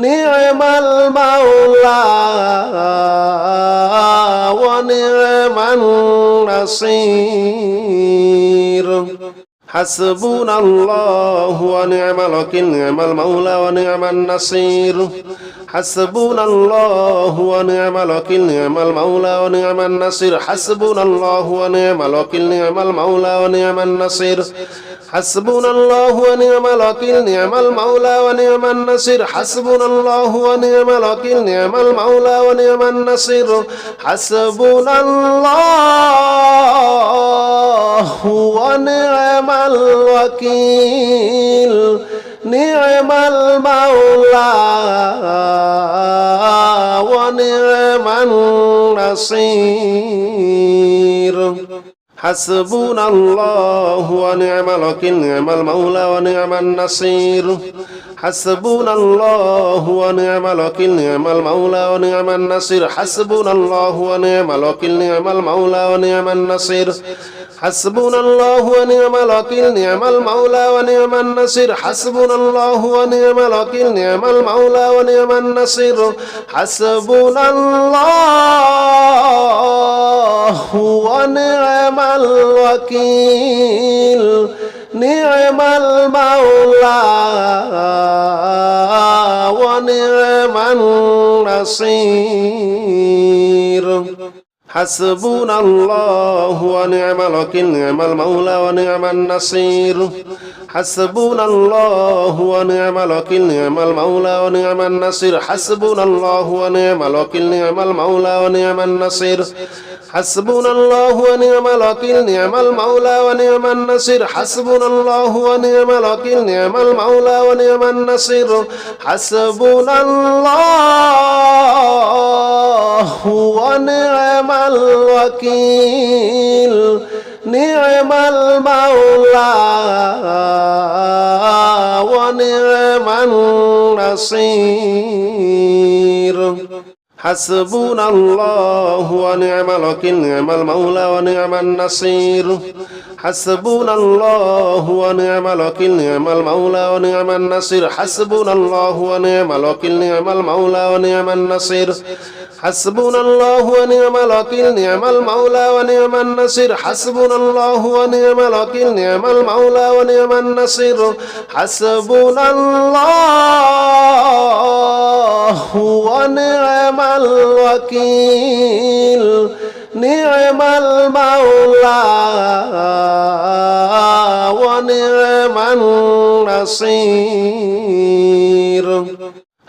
نعم المولى ونعم النصير حسبنا الله ونعم الوكيل نعم المولى ونعم النصير حسبنا الله ونعم الوكيل نعم المولى ونعم النصير حسبنا الله ونعم الوكيل نعم المولى ونعم النصير حسبنا الله ونعم الوكيل نعم المولى ونعم النصير حسبنا الله ونعم الوكيل نعم المولى ونعم النصير حسبنا الله ونعم الوكيل نعم المولى ونعم النصير حسبنا الله ونعم الوكيل نعم المولى ونعم النصير حسبنا الله ونعم الوكيل نعم المولى ونعم النصير حسبنا الله ونعم الوكيل نعم المولى ونعم النصير حسبنا الله ونعم الوكيل نعم المولى ونعم النصير حسبنا الله ونعم الوكيل نعم المولى ونعم النصير حسبنا الله ونعم الوكيل نعم المولى ونعم النصير حسبنا الله ونعم الوكيل نعم المولى ونعم النصير حسبنا الله ونعم الوكيل نعم المولى ونعم النصير حسبنا الله ونعم الوكيل نعم المولى ونعم النصير حسبنا الله ونعم الوكيل نعم المولى ونعم النصير حسبنا الله ونعم الوكيل نعم المولى ونعم النصير حسبنا الله ونعم الوكيل نعم المولى ونعم النصير حسبنا الله ونعم الوكيل نعم المولى ونعم النصير حسبنا الله ونعم الوكيل نعم المولى ونعم النصير حسبنا الله ونعم الوكيل نعم المولى ونعم النصير حسبنا الله ونعم الوكيل نعم المولى ونعم النصير حسبنا الله ونعم الوكيل نعم المولى ونعم النصير حسبنا الله ونعم الوكيل نعم المولى ونعم النصير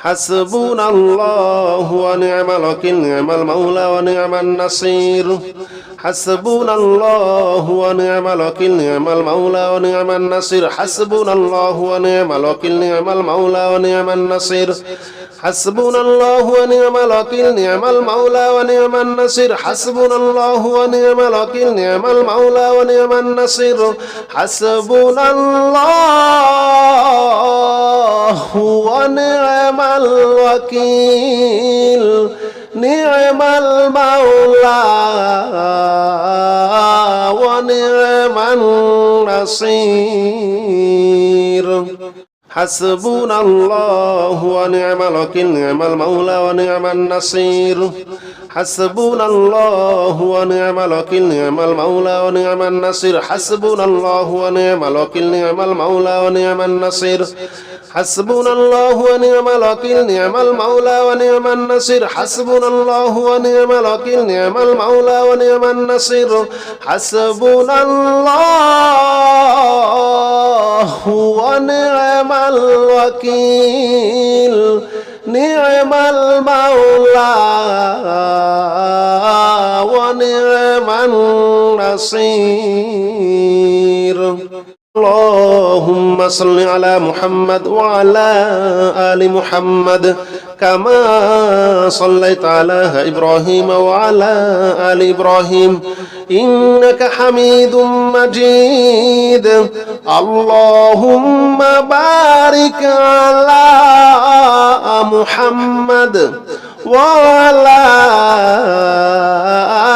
حسبنا الله ونعم الوكيل نعم المولى ونعم النصير حسبنا الله ونعم الوكيل نعم المولى ونعم النصير حسبنا الله ونعم الوكيل نعم المولى ونعم النصير حسبنا الله ونعم الوكيل نعم المولى ونعم النصير حسبنا الله ونعم الوكيل نعم المولى ونعم النصير حسبنا الله ونعم الوكيل نعم المولى ونعم النصير حسبنا الله ونعم الوكيل نعم المولى ونعم النصير حسبنا الله ونعم الوكيل نعم المولى ونعم النصير حسبنا الله ونعم الوكيل نعم المولى ونعم النصير حسبنا الله ونعم الوكيل نعم المولى ونعم النصير حسبنا الله ونعم الوكيل نعم المولى ونعم النصير حسبنا الله ونعم الوكيل نعم المولى ونعم النصير اللهم صل على محمد وعلى آل محمد كما صليت على إبراهيم وعلى آل إبراهيم إنك حميد مجيد اللهم بارك على محمد وعلى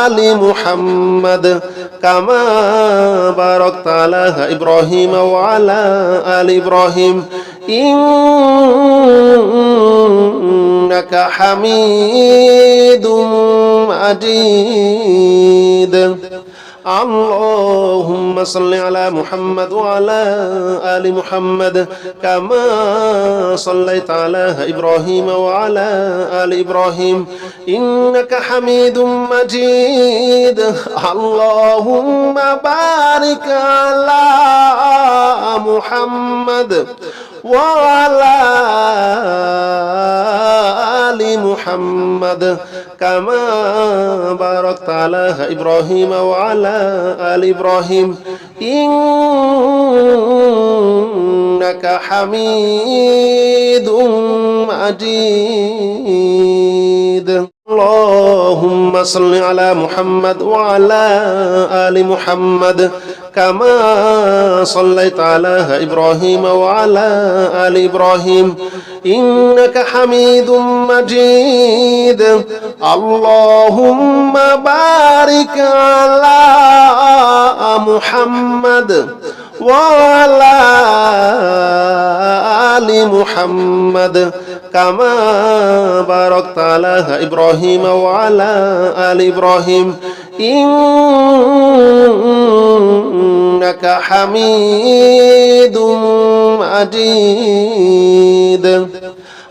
آل محمد كما باركت على إبراهيم وعلى آل إبراهيم إنك حميد مجيد. اللهم صل على محمد وعلى آل محمد كما صليت على إبراهيم وعلى آل إبراهيم إنك حميد مجيد. اللهم بارك على محمد وعلى آل محمد كما باركت على إبراهيم وعلى آل إبراهيم إنك حميد مجيد. اللهم صل على محمد وعلى آل محمد كما صليت على إبراهيم وعلى آل إبراهيم إنك حميد مجيد. اللهم بارك على محمد وعلى آل محمد كما باركت على إبراهيم وعلى آل إبراهيم إنك حميد مجيد.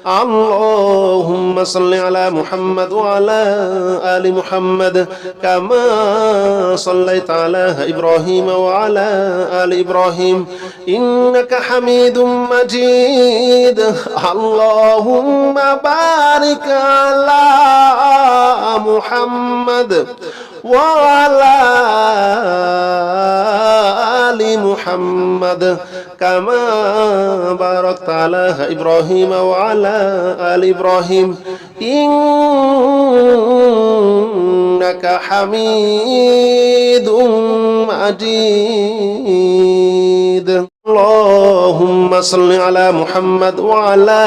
اللهم صل على محمد وعلى آل محمد كما صليت على إبراهيم وعلى آل إبراهيم إنك حميد مجيد. اللهم بارك على محمد وعلى آل محمد كما باركت على إبراهيم وعلى آل إبراهيم إنك حميد مجيد. اللهم صل على محمد وعلى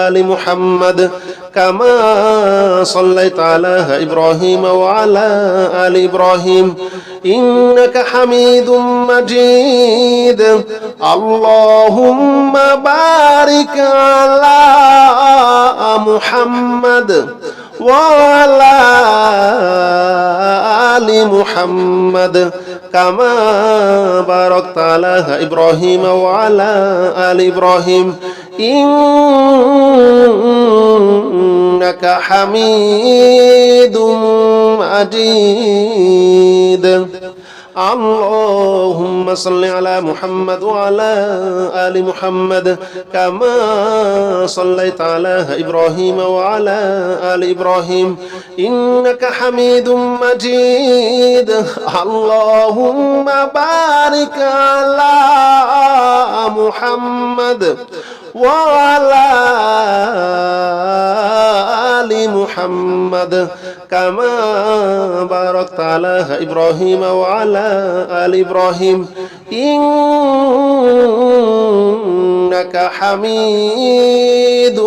آل محمد كما صليت على إبراهيم وعلى آل إبراهيم إنك حميد مجيد. اللهم بارك على محمد وعلى آل محمد كما باركت على إبراهيم وعلى آل إبراهيم إنك حميد مجيد. اللهم صل على محمد وعلى آل محمد كما صليت على إبراهيم وعلى آل إبراهيم إنك حميد مجيد. اللهم بارك على محمد وعلى آل محمد كما باركت على إبراهيم وعلى آل إبراهيم إنك حميد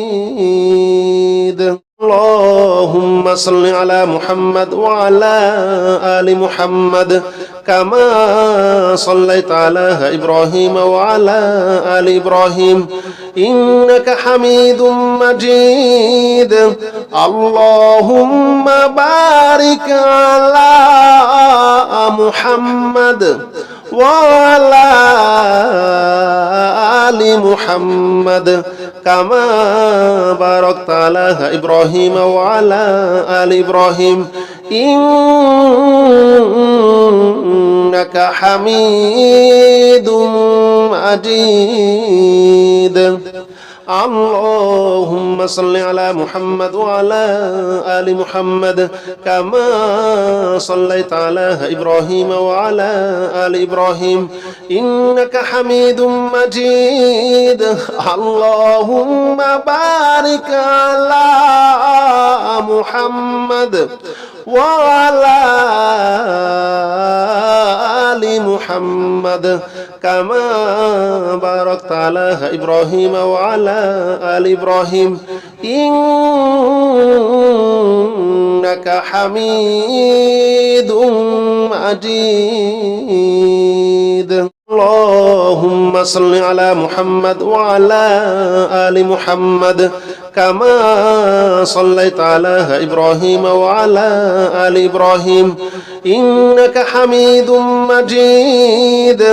مجيد. اللهم صل على محمد وعلى آل محمد كما صليت على إبراهيم وعلى آل إبراهيم إنك حميد مجيد. اللهم بارك على محمد وعلى آل محمد كما باركت على إبراهيم وعلى آل إبراهيم إنك حميد مجيد. اللهم صل على محمد وعلى آل محمد كما صليت على إبراهيم وعلى آل إبراهيم إنك حميد مجيد. اللهم بارك على محمد وعلى آل محمد كما باركت على إبراهيم وعلى آل إبراهيم إنك حميد مجيد. اللهم صل على محمد وعلى آل محمد كما صليت على إبراهيم وعلى آل إبراهيم إنك حميد مجيد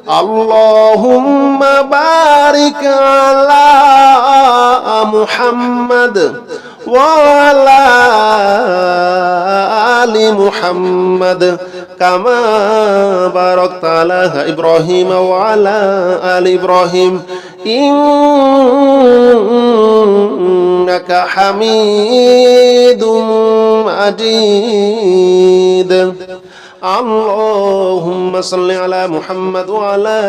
اللهم بارك على محمد وعلى آل محمد كما باركت على إبراهيم وعلى آل إبراهيم إنك حميد مجيد اللهم صل على محمد وعلى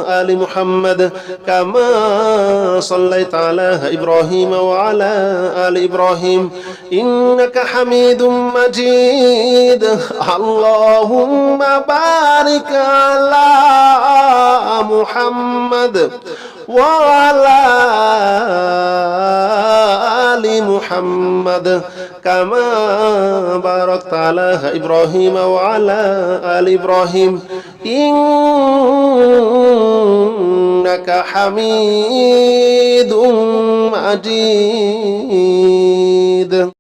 آل محمد كما صليت على إبراهيم وعلى آل إبراهيم إنك حميد مجيد اللهم بارك على محمد وعلى آل محمد كما باركت على إبراهيم وعلى آل إبراهيم إنك حميد مجيد